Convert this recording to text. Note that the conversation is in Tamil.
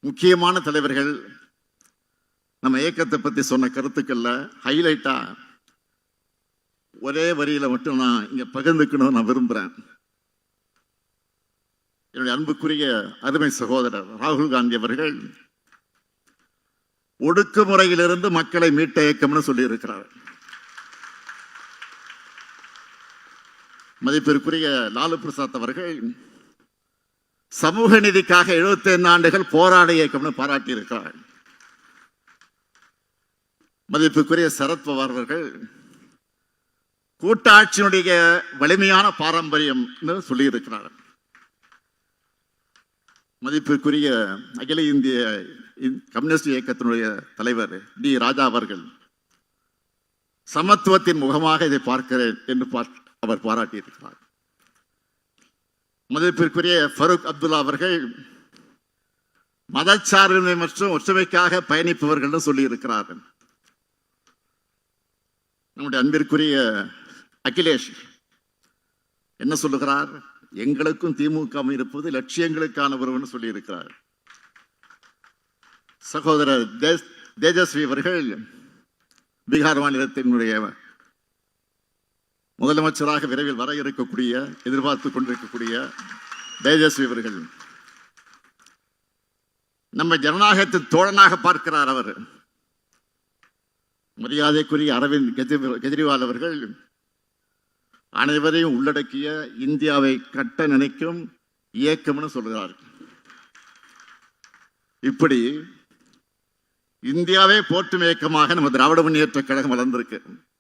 முக்கியமான தலைவர்கள் நம்ம இயக்கத்தை பத்தி சொன்ன கருத்துக்கள்ல ஹைலைட்டா ஒரே வரியில மட்டும் நான் இங்க பகிர்ந்துக்கணும் நான் விரும்புறேன். என்னுடைய அன்புக்குரிய அருமை சகோதரர் ராகுல் காந்தி அவர்கள் ஒடுக்குமுறையிலிருந்து மக்களை மீட்ட இயக்கம்னு சொல்லி இருக்கிறார். மதிப்பிற்குரிய லாலு பிரசாத் அவர்கள் சமூக நீதிக்காக 75 ஆண்டுகள் போராடிய இயக்கம்னு பாராட்டி இருக்கிறார். மதிப்புக்குரிய சரத்பவார் அவர்கள் கூட்டாட்சியினுடைய வலிமையான பாரம்பரியம் சொல்லி இருக்கிறார். மதிப்புக்குரிய அகில இந்திய கம்யூனிஸ்ட் இயக்கத்தினுடைய தலைவர் டி ராஜா அவர்கள் சமத்துவத்தின் முகமாக இதை பார்க்கிறேன் என்று அவர் பாராட்டியிருக்கிறார். மதிப்பிற்குரிய ஃபரூக் அப்துல்லா அவர்கள் மதச்சார்பின்மை மற்றும் ஒற்றுமைக்காக பயணிப்பவர்கள் சொல்லி இருக்கிறார்கள். நம்முடைய அன்பிற்குரிய அகிலேஷ் என்ன சொல்லுகிறார்? எங்களுக்கும் திமுக இருப்பது லட்சியங்களுக்கான ஒருவன் சொல்லி இருக்கிறார். சகோதரர் தேஜஸ்வி அவர்கள் பீகார் மாநிலத்தினுடைய முதலமைச்சராக விரைவில் வர இருக்கக்கூடிய எதிர்பார்த்து கொண்டிருக்கக்கூடிய தேஜஸ்வி அவர்கள் நம்ம ஜனநாயகத்தின் தோழனாக பார்க்கிறார். அவர் மரியாதைக்குரிய அரவிந்த் கெஜ்ரிவால் அவர்கள் அனைவரையும் உள்ளடக்கிய இந்தியாவை கட்ட நினைக்கும் இயக்கம்னு சொல்கிறார். இப்படி இந்தியாவை போற்றும் இயக்கமாக நம்ம திராவிட முன்னேற்ற கழகம் வளர்ந்திருக்கு.